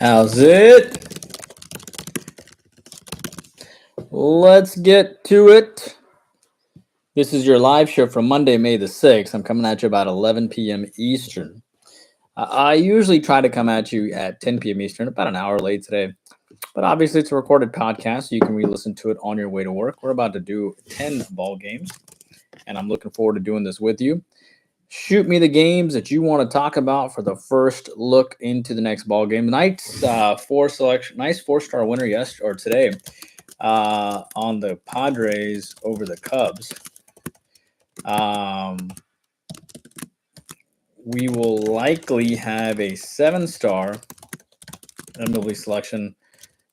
How's it? Let's get to it. This is your live show from Monday, May the 6th. I'm coming at you about 11 p.m. Eastern. I usually try to come at you at 10 p.m. Eastern, about an hour late today. But obviously, it's a recorded podcast, so you can re-listen to it on your way to work. We're about to do 10 ball games, and I'm looking forward to doing this with you. Shoot me the games that you want to talk about for the first look into the next ball game. Nice four-star winner yesterday or today on the Padres over the Cubs. We will likely have a 7-star MLB selection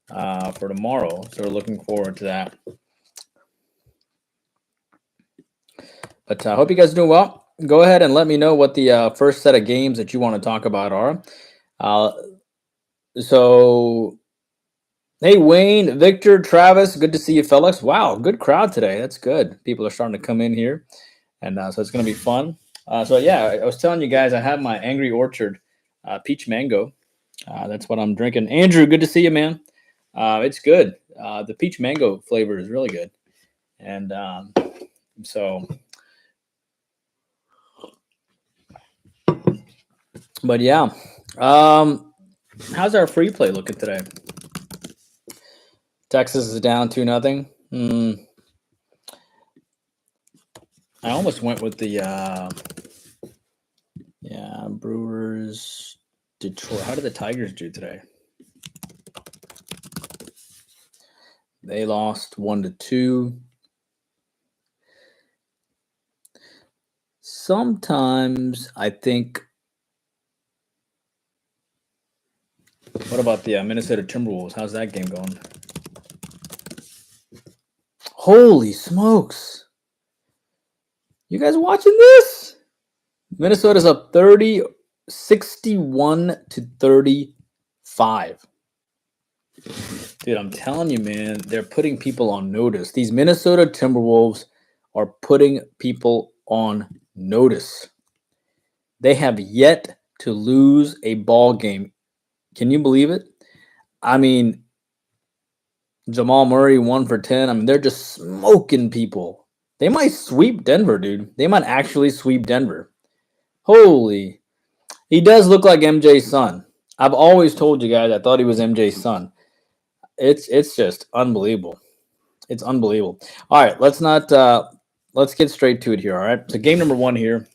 for tomorrow, so we're looking forward to that. But I hope you guys are doing well. Go ahead and let me know what the first set of games that you want to talk about are. Hey, Wayne, Victor, Travis, good to see you, fellas. Wow, good crowd today. That's good. People are starting to come in here, and so it's going to be fun. I was telling you guys I have my Angry Orchard peach mango. That's what I'm drinking. Andrew, good to see you, man. It's good. The peach mango flavor is really good. And but yeah. How's our free play looking today? Texas is down 2-0. I almost went with the Brewers, Detroit. How did the Tigers do today? They lost 1-2. Sometimes I think. What about the Minnesota Timberwolves? How's that game going? Holy smokes. You guys watching this? Minnesota's up 61-35. Dude, I'm telling you, man, they're putting people on notice. These Minnesota Timberwolves are putting people on notice. They have yet to lose a ball game. Can you believe it? I mean, Jamal Murray 1 for 10. I mean, they're just smoking people. They might sweep Denver, dude. They might actually sweep Denver. Holy. He does look like MJ's son. I've always told you guys I thought he was MJ's son. It's just unbelievable. It's unbelievable. All right, let's get straight to it here, all right? So game number 1 here.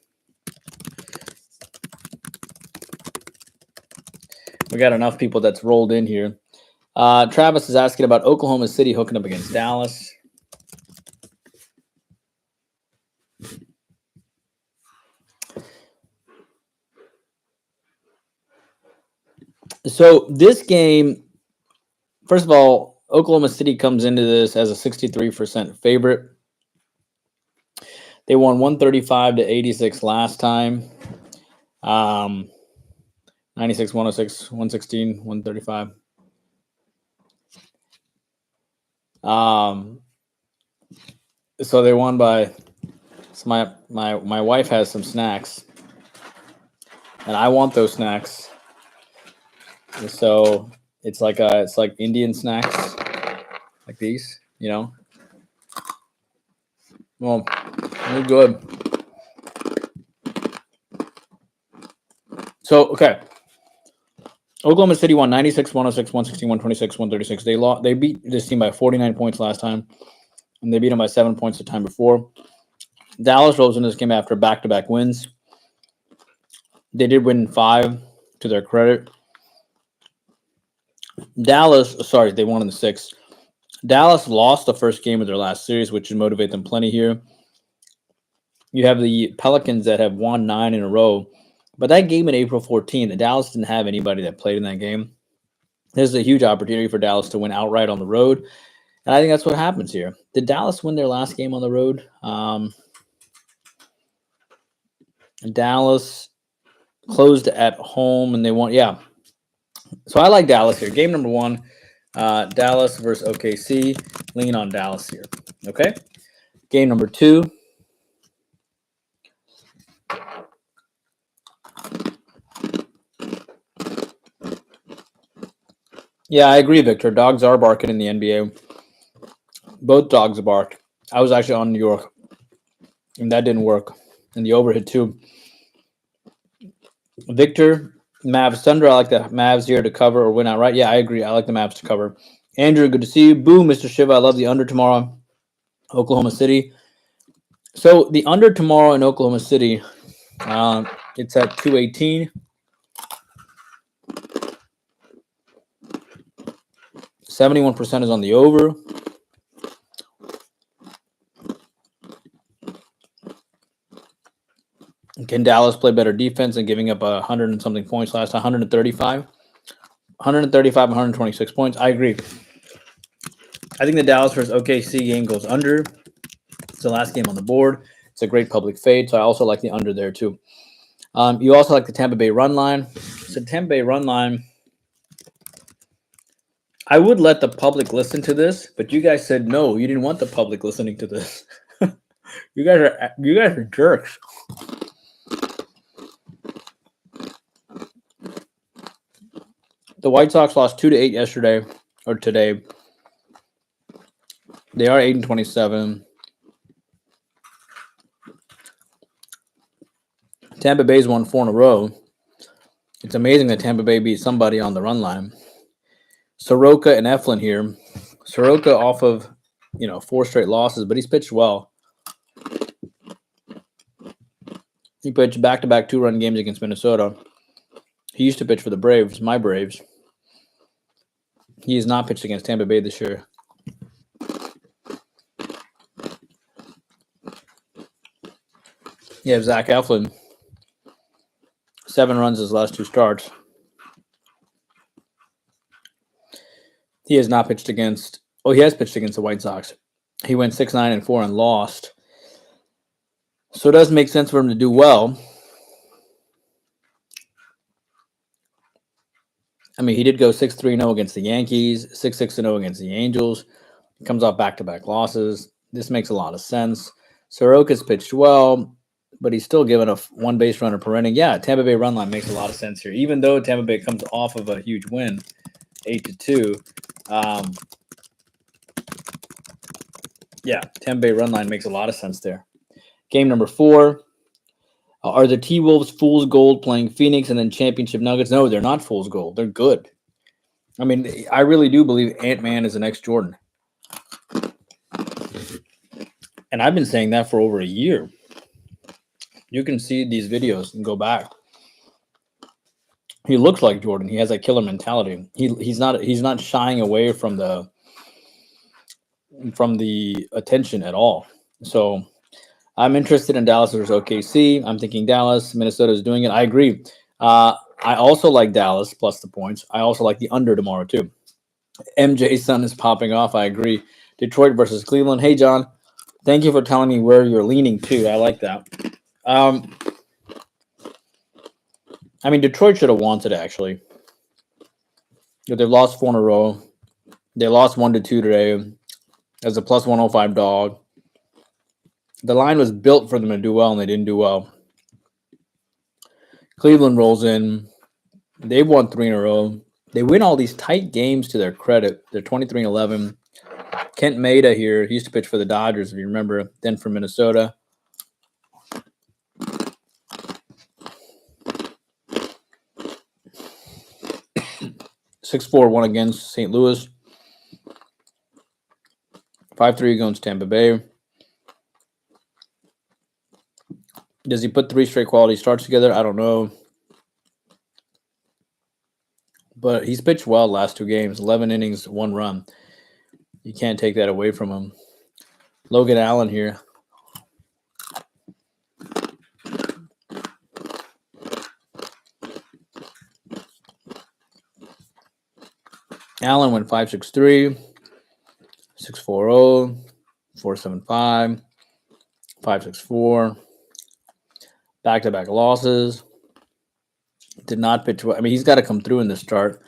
We got enough people that's rolled in here. Travis is asking about Oklahoma City hooking up against Dallas. So this game, first of all, Oklahoma City comes into this as a 63% favorite. They won 135-86 last time. 96, 106, 116, 135. So they won by. So my wife has some snacks, and I want those snacks. So it's like Indian snacks, like these, you know. Well, they're good. So okay, Oklahoma City won 96, 106, 116, 126, 136. They beat this team by 49 points last time, and they beat them by 7 points the time before. Dallas rose in this game after back-to-back wins. They did win 5, to their credit. They won in the 6th. Dallas lost the first game of their last series, which should motivate them plenty here. You have the Pelicans that have won 9 in a row. But that game in April 14, Dallas didn't have anybody that played in that game. This is a huge opportunity for Dallas to win outright on the road. And I think that's what happens here. Did Dallas win their last game on the road? Dallas closed at home and they won. Yeah. So I like Dallas here. Game number 1, Dallas versus OKC. Lean on Dallas here. Okay. Game number 2. Yeah, I agree, Victor. Dogs are barking in the NBA. Both dogs barked. I was actually on New York, and that didn't work. And the overhit too. Victor, Mavs Thunder. I like the Mavs here to cover or win outright. Yeah, I agree. I like the Mavs to cover. Andrew, good to see you. Boo, Mr. Shiva. I love the under tomorrow. Oklahoma City. So the under tomorrow in Oklahoma City, it's at 218. 71% is on the over. Can Dallas play better defense and giving up 100 and something points last time? 135? 135, 126 points. I agree. I think the Dallas versus OKC game goes under. It's the last game on the board. It's a great public fade, so I also like the under there too. You also like the Tampa Bay run line. So Tampa Bay run line, I would let the public listen to this, but you guys said no. You didn't want the public listening to this. You guys are jerks. The White Sox lost 2-8 yesterday or today. They are 8-27. Tampa Bay's won 4 in a row. It's amazing that Tampa Bay beat somebody on the run line. Soroka and Eflin here. Soroka off of 4 straight losses, but he's pitched well. He pitched back-to-back 2-run games against Minnesota. He used to pitch for the Braves, my Braves. He has not pitched against Tampa Bay this year. You have Zach Eflin. 7 runs his last 2 starts. He has not pitched against. Oh, he has pitched against the White Sox. He went 6-9-4 and lost. So it does make sense for him to do well. I mean, he did go 6-3-0 against the Yankees, 6-6-0 against the Angels. He comes off back-to-back losses. This makes a lot of sense. Soroka's pitched well, but he's still given a 1 base runner per inning. Yeah, Tampa Bay run line makes a lot of sense here. Even though Tampa Bay comes off of a huge win, 8-2. Yeah, Tampa Bay run line makes a lot of sense there. Game number 4. Are the T-Wolves fool's gold playing Phoenix and then championship Nuggets? No, they're not fool's gold. They're good. I mean, I really do believe Ant-Man is the next Jordan. And I've been saying that for over a year. You can see these videos and go back. He looks like Jordan. He has that killer mentality. He's not shying away from the attention at all. So I'm interested in Dallas versus OKC. I'm thinking Dallas. Minnesota is doing it. I agree. I also like Dallas plus the points. I also like the under tomorrow too. MJ's son is popping off. I agree. Detroit versus Cleveland. Hey, John. Thank you for telling me where you're leaning to. I like that. I mean, Detroit should have won today, actually. They've lost 4 in a row. They lost 1-2 today as a plus 105 dog. The line was built for them to do well, and they didn't do well. Cleveland rolls in. They've won 3 in a row. They win all these tight games to their credit. They're 23-11. Kent Maeda here. He used to pitch for the Dodgers, if you remember, then for Minnesota. (6-4) won against St. Louis. 5-3 against Tampa Bay. Does he put 3 straight quality starts together? I don't know. But he's pitched well last 2 games. 11 innings, 1 run. You can't take that away from him. Logan Allen here. Allen went 5.63, 6.40, 4.75, 5.64. Back-to-back losses. Did not pitch well. I mean, he's got to come through in this chart.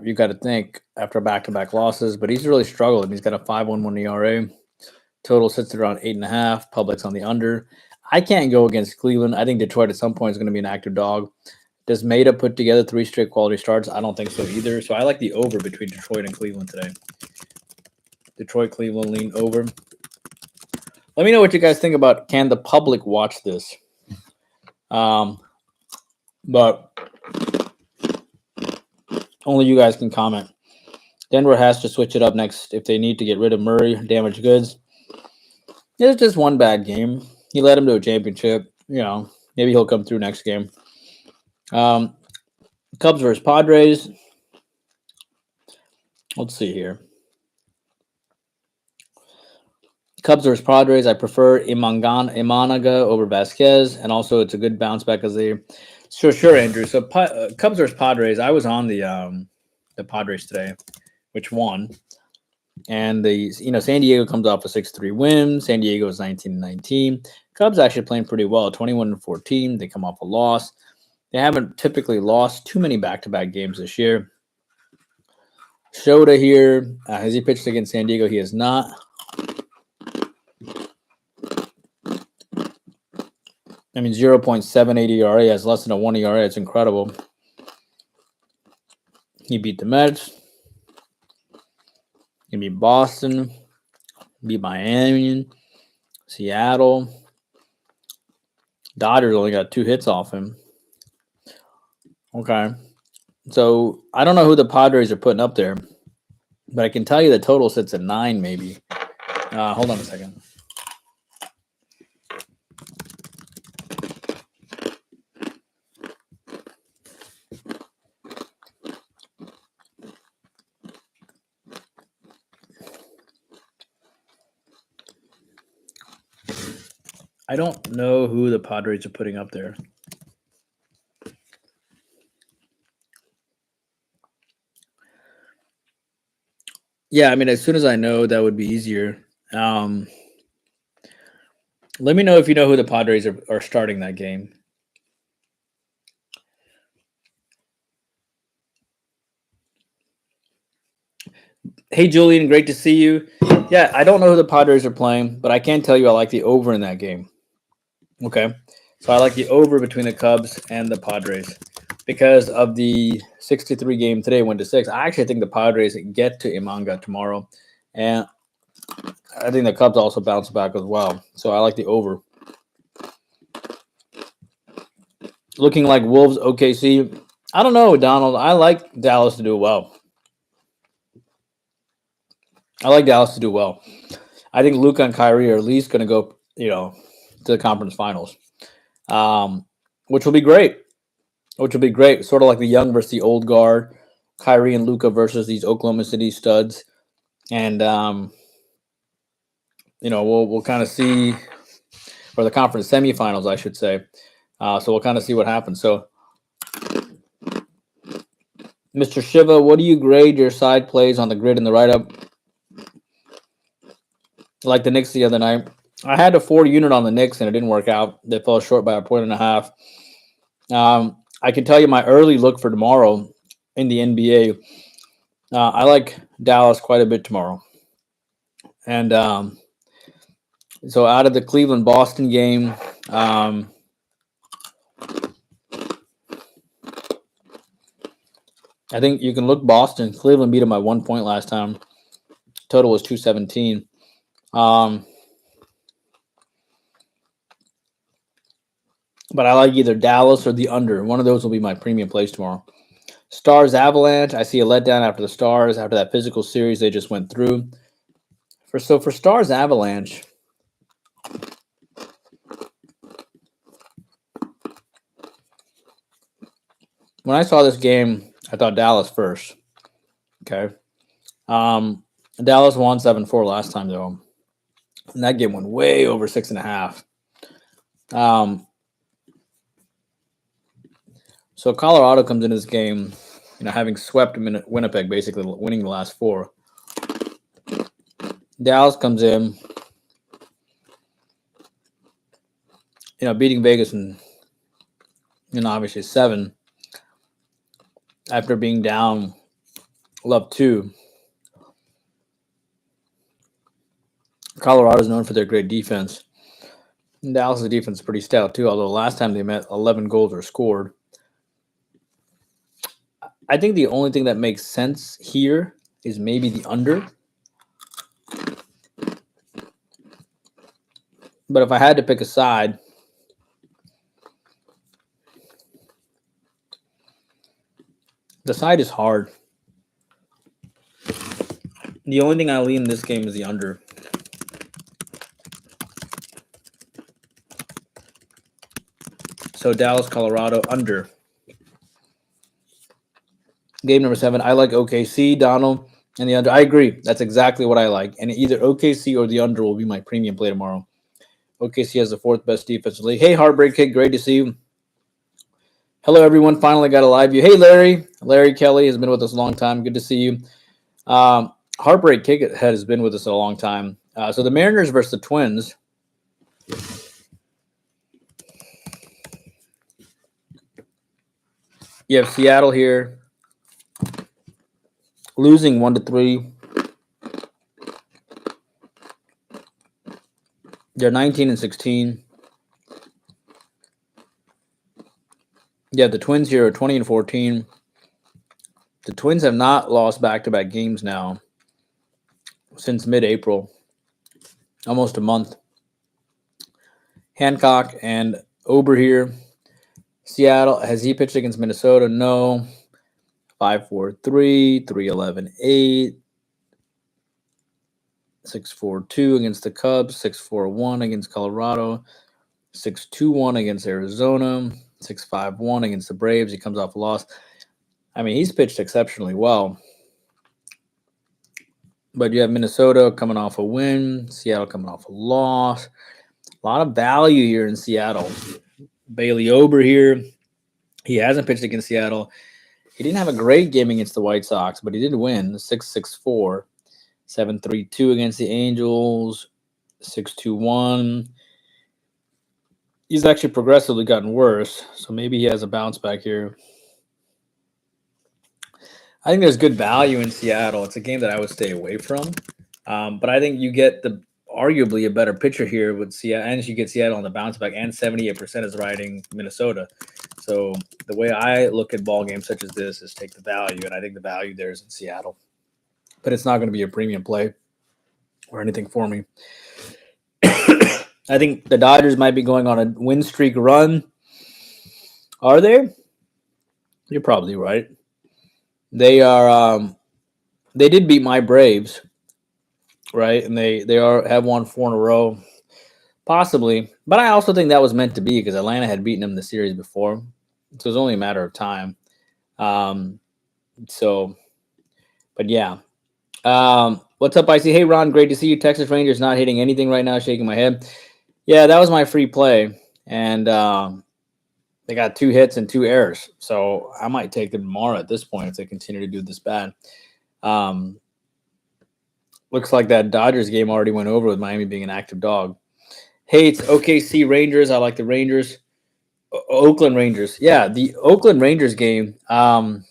You got to think after back-to-back losses, but he's really struggled. I mean, he's got a 5.11 ERA. Total sits at around 8.5. Public's on the under. I can't go against Cleveland. I think Detroit at some point is going to be an active dog. Does Maeda put together 3 straight quality starts? I don't think so either. So I like the over between Detroit and Cleveland today. Detroit, Cleveland lean over. Let me know what you guys think about can the public watch this? But only you guys can comment. Denver has to switch it up next if they need to get rid of Murray, damaged goods. It's just one bad game. He led him to a championship. Maybe he'll come through next game. Cubs versus Padres. Let's see here. Cubs versus Padres. I prefer Imanaga over Vasquez, and also it's a good bounce back as they. Sure, Andrew. So Cubs versus Padres. I was on the Padres today, which won, and San Diego comes off a 6-3 win. San Diego is 19-19. Cubs actually playing pretty well, 21-14. They come off a loss. They haven't typically lost too many back-to-back games this year. Shota here. Has he pitched against San Diego? He has not. I mean, 0.78 ERA. He has less than a 1 ERA. It's incredible. He beat the Mets. He beat Boston. Beat Miami. Seattle. Dodgers only got 2 hits off him. Okay. So I don't know who the Padres are putting up there, but I can tell you the total sits at 9 maybe. Hold on a second. I don't know who the Padres are putting up there. Yeah, I mean, as soon as I know, that would be easier. Let me know if you know who the Padres are starting that game. Hey, Julian, great to see you. Yeah, I don't know who the Padres are playing, but I can tell you I like the over in that game. Okay, so I like the over between the Cubs and the Padres because of the 6-3 game today, 1-6. I actually think the Padres get to Imanga tomorrow, and I think the Cubs also bounce back as well. So I like the over. Looking like Wolves, OKC. I don't know, Donald. I like Dallas to do well. I think Luka and Kyrie are at least going to go, to the conference finals, which will be great. Sort of like the young versus the old guard, Kyrie and Luka versus these Oklahoma City studs, and we'll kind of see, or the conference semifinals, I should say. So we'll kind of see what happens. So, Mr. Shiva, what do you grade your side plays on the grid in the write-up? Like the Knicks the other night. I had a 4 unit on the Knicks, and it didn't work out. They fell short by 1.5 points. I can tell you my early look for tomorrow in the NBA. I like Dallas quite a bit tomorrow. And so out of the Cleveland-Boston game, I think you can look Boston. Cleveland beat them by 1 point last time. Total was 217. But I like either Dallas or the under. One of those will be my premium plays tomorrow. Stars Avalanche. I see a letdown after the Stars, after that physical series they just went through. For Stars Avalanche, when I saw this game, I thought Dallas first. Okay. Dallas won 7-4 last time, though. And that game went way over 6.5. So Colorado comes into this game, having swept Winnipeg, basically winning the last 4. Dallas comes in, beating Vegas and obviously 7 after being down love 2. Colorado is known for their great defense. And Dallas' defense is pretty stout too, although last time they met, 11 goals were scored. I think the only thing that makes sense here is maybe the under. But if I had to pick a side, the side is hard. The only thing I lean in this game is the under. So Dallas, Colorado, under. Game number 7. I like OKC, Donald, and the under. I agree. That's exactly what I like. And either OKC or the under will be my premium play tomorrow. OKC has the 4th best defensive league. Hey, Heartbreak Kid, great to see you. Hello, everyone. Finally got a live view. Hey, Larry. Larry Kelly has been with us a long time. Good to see you. Heartbreak Kid has been with us a long time. So the Mariners versus the Twins. You have Seattle here losing 1-3. They're 19-16. Yeah, the Twins here are 20-14. The Twins have not lost back-to-back games now since mid-April, almost a month. Hancock and Ober here. Seattle, has he pitched against Minnesota? No. 5-4-3, 3-11-8, 6-4-2 against the Cubs, 6-4-1 against Colorado, 6-2-1 against Arizona, 6-5-1 against the Braves. He comes off a loss. I mean, he's pitched exceptionally well. But you have Minnesota coming off a win, Seattle coming off a loss. A lot of value here in Seattle. Bailey Ober here. He hasn't pitched against Seattle. He didn't have a great game against the White Sox, but he did win 6-6-4, 7-3-2 against the Angels, 6-2-1. He's actually progressively gotten worse, so maybe he has a bounce back here. I think there's good value in Seattle. It's a game that I would stay away from, but I think you get arguably a better pitcher here with Seattle, and you get Seattle on the bounce back, and 78% is riding Minnesota. So the way I look at ball games such as this is take the value, and I think the value there is in Seattle. But it's not going to be a premium play or anything for me. I think the Dodgers might be going on a win streak run. Are they? You're probably right. They are. They did beat my Braves, right? And they have won 4 in a row, possibly. But I also think that was meant to be because Atlanta had beaten them in the series before, so it was only a matter of time. But yeah. What's up, Icy? Hey, Ron, great to see you. Texas Rangers not hitting anything right now, shaking my head. Yeah, that was my free play, and they got 2 hits and 2 errors. So I might take them tomorrow at this point if they continue to do this bad. Looks like that Dodgers game already went over with Miami being an active dog. Hey, it's OKC Rangers. I like the Rangers. Oakland Rangers. Yeah, the Oakland Rangers game. Well,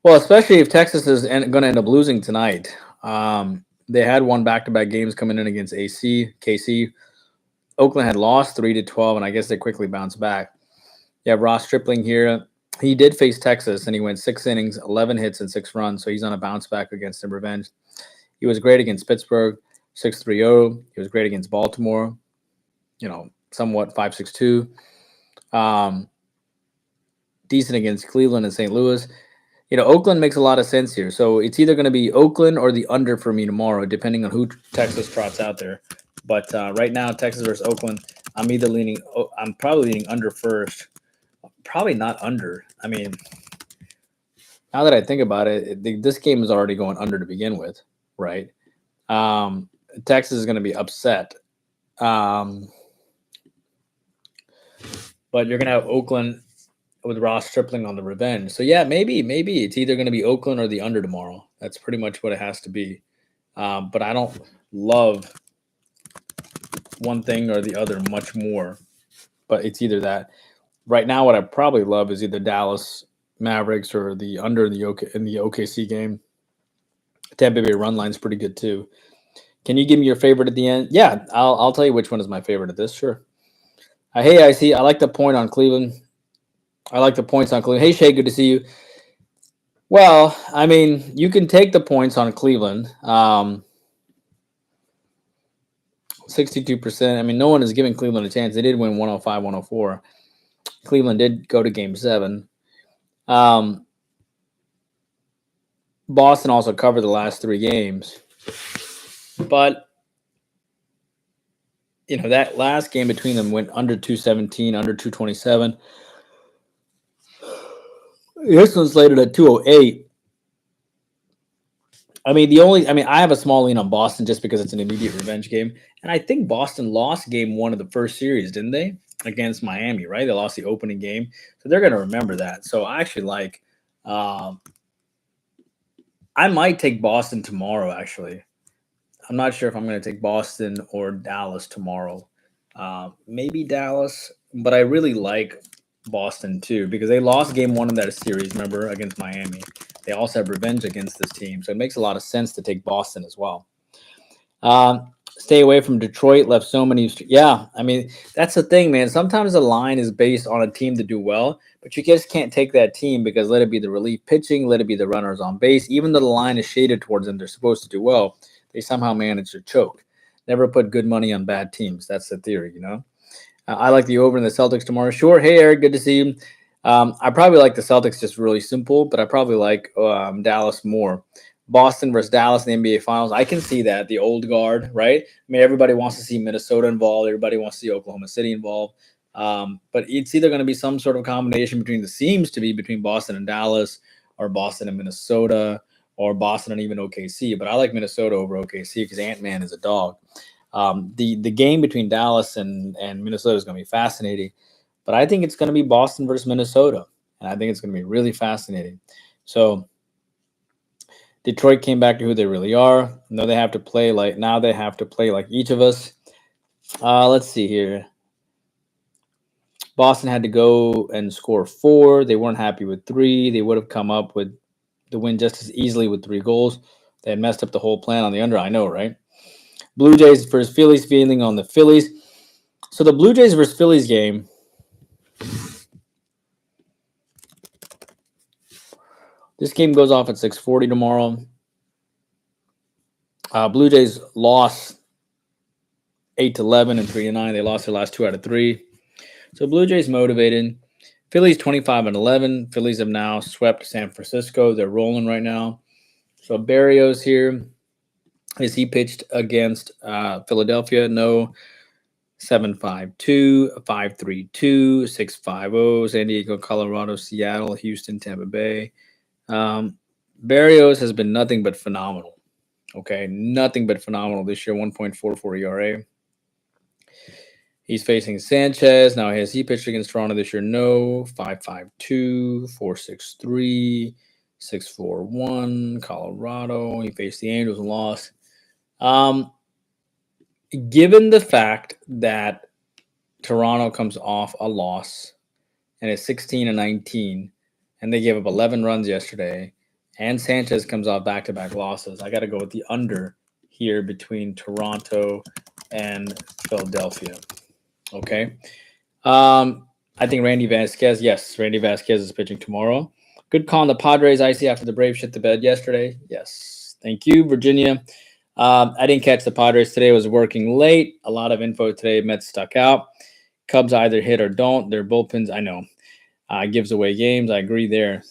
especially if Texas is going to end up losing tonight. They had won back-to-back games coming in against KC. Oakland had lost 3-12, and I guess they quickly bounced back. You have Ross Stripling here. He did face Texas, and he went 6 innings, 11 hits, and 6 runs, so he's on a bounce back against them revenge. He was great against Pittsburgh, 6-3-0. He was great against Baltimore, somewhat 5-6-2. Decent against Cleveland and St. Louis. Oakland makes a lot of sense here. So it's either going to be Oakland or the under for me tomorrow, depending on who Texas trots out there. But right now, Texas versus Oakland, I'm probably leaning under first. Probably not under. I mean, now that I think about it, this game is already going under to begin with, right? Texas is going to be upset. But you're going to have Oakland with Ross Stripling on the revenge. So, yeah, maybe it's either going to be Oakland or the under tomorrow. That's pretty much what it has to be. But I don't love one thing or the other much more. But it's either that. Right now, what I probably love is either Dallas Mavericks or the under in the OKC game. Tampa Bay run line's pretty good, too. Can you give me your favorite at the end? Yeah, I'll tell you which one is my favorite at this. Sure. Hey, I like the point on Cleveland. I like the points on Cleveland. Hey, Shay, good to see you. Well, I mean, you can take the points on Cleveland. 62%. I mean, no one is giving Cleveland a chance. They did win 105, 104. Cleveland did go to game 7. Boston also covered the last 3 games. But, that last game between them went under 217, under 227. This one's slated at 208. I have a small lean on Boston just because it's an immediate revenge game. And I think Boston lost game 1 of the first series, didn't they? Against Miami, right? They lost the opening game. So they're going to remember that. So I actually like I might take Boston tomorrow, actually. I'm not sure if I'm going to take Boston or Dallas tomorrow. Maybe Dallas, but I really like Boston too because they lost game 1 of that series, remember, against Miami. They also have revenge against this team, so it makes a lot of sense to take Boston as well. Stay away from Detroit. Left so many. Yeah, I mean, that's the thing, man. Sometimes the line is based on a team to do well, but you just can't take that team because let it be the relief pitching, let it be the runners on base. Even though the line is shaded towards them, they're supposed to do well. They somehow manage to choke. Never put good money on bad teams. That's the theory, I like the over in the Celtics tomorrow. Sure. Hey, Eric, good to see you. I probably like the Celtics just really simple, but I probably like Dallas more. Boston versus Dallas in the NBA Finals. I can see that, the old guard, right? I mean, everybody wants to see Minnesota involved. Everybody wants to see Oklahoma City involved. But it's either going to be some sort of combination between Boston and Dallas or Boston and Minnesota or Boston and even OKC. But I like Minnesota over OKC because Ant-Man is a dog. The game between Dallas and Minnesota is going to be fascinating. But I think it's going to be Boston versus Minnesota. And I think it's going to be really fascinating. So Detroit came back to who they really are. Now they have to play like each of us. Let's see here. Boston had to go and score 4. They weren't happy with 3. They would have come up with the win just as easily with 3 goals. They had messed up the whole plan on the under. I know, right? Blue Jays versus Phillies, feeling on the Phillies. So the Blue Jays versus Phillies game. This game goes off at 6:40 tomorrow. Blue Jays lost 8-11 and 3-9. They lost their last 2 out of 3. So Blue Jays motivated. Phillies 25-11. Phillies have now swept San Francisco. They're rolling right now. So Barrios here. Is he pitched against Philadelphia? No. 7-5-2, 5-3-2, 6-5-0, San Diego, Colorado, Seattle, Houston, Tampa Bay. Barrios has been nothing but phenomenal. Okay, nothing but phenomenal this year, 1.44 ERA. He's facing Sanchez. Now, has he pitched against Toronto this year? No. 5-5-2, 4-6-3, 6-4-1, Colorado. He faced the Angels and lost. Given the fact that Toronto comes off a loss and is 16-19, and they gave up 11 runs yesterday, and Sanchez comes off back-to-back losses, I got to go with the under here between Toronto and Philadelphia. Okay. I think Randy Vasquez is pitching tomorrow. Good call on the Padres icy after the Braves shit the bed yesterday. Yes. Thank you, Virginia. I didn't catch the Padres today. I was working late. A lot of info today. Mets stuck out. Cubs either hit or don't. Their bullpens, I know, gives away games. I agree there.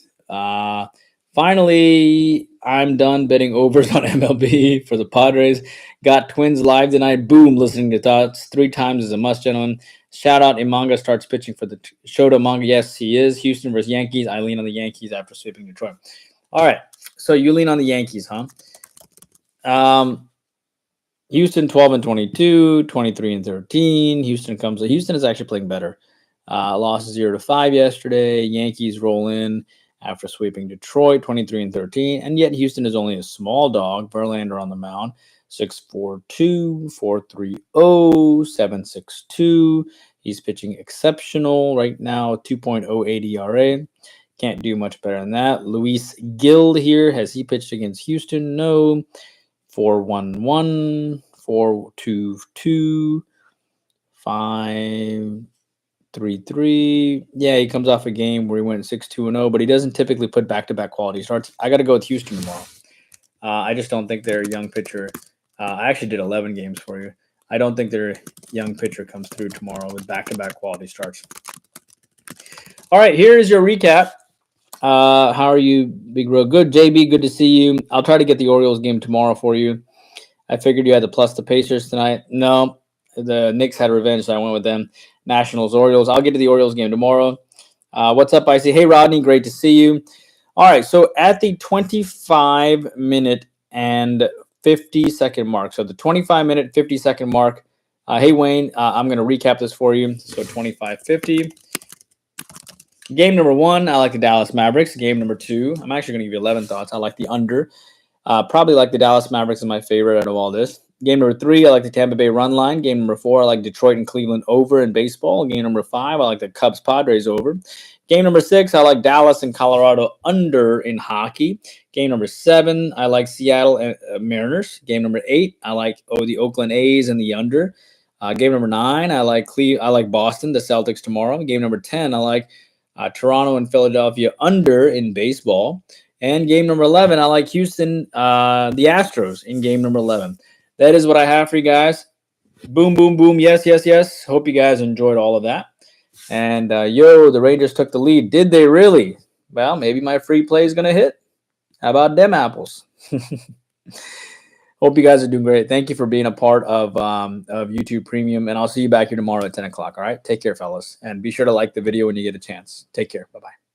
Finally, I'm done betting overs on MLB for the Padres. Got Twins live tonight. Boom, listening to thoughts 3 times is a must, gentlemen. Shout out, Imanga starts pitching for the Shota Imanga. Yes, he is. Houston versus Yankees. I lean on the Yankees after sweeping Detroit. All right, so you lean on the Yankees, huh? Houston 12-22, 23-13. Houston is actually playing better. Lost 0-5 yesterday. Yankees roll in after sweeping Detroit 23-13, and yet Houston is only a small dog. Verlander on the mound 6-4-2, 4-3-0, 7-6-2. He's pitching exceptional right now, 2.08 ERA. Can't do much better than that. Luis Gill here, has he pitched against Houston? No. 4-1-1, 4-2-2, 5 3-3. Yeah, he comes off a game where he went 6-2-0, but he doesn't typically put back-to-back quality starts. I got to go with Houston tomorrow. I just don't think their young pitcher. I actually did 11 games for you. I don't think their young pitcher comes through tomorrow with back-to-back quality starts. All right, here is your recap. How are you, Big Bro? Good, JB. Good to see you. I'll try to get the Orioles game tomorrow for you. I figured you had to plus the Pacers tonight. No, the Knicks had revenge, so I went with them. Nationals, Orioles. I'll get to the Orioles game tomorrow. What's up, Icy? Hey, Rodney. Great to see you. All right, so at the 25-minute and 50-second mark. So the 25-minute, 50-second mark. Hey, Wayne, I'm going to recap this for you. So 25-50. Game number 1, I like the Dallas Mavericks. Game number 2, I'm actually going to give you 11 thoughts. I like the under. Probably like the Dallas Mavericks is my favorite out of all this. Game number 3, I like the Tampa Bay run line. Game number 4, I like Detroit and Cleveland over in baseball. Game number 5, I like the Cubs Padres over. Game number 6, I like Dallas and Colorado under in hockey. Game number 7, I like Seattle and Mariners. Game number 8, I like the Oakland A's and the under. Game number 9, I like Boston, the Celtics tomorrow. Game number 10, I like Toronto and Philadelphia under in baseball. And game number 11, I like Houston, the Astros in game number 11. That is what I have for you guys. Boom, boom, boom. Yes, yes, yes. Hope you guys enjoyed all of that. And, the Rangers took the lead. Did they really? Well, maybe my free play is going to hit. How about them apples? Hope you guys are doing great. Thank you for being a part of YouTube Premium. And I'll see you back here tomorrow at 10 o'clock. All right? Take care, fellas. And be sure to like the video when you get a chance. Take care. Bye-bye.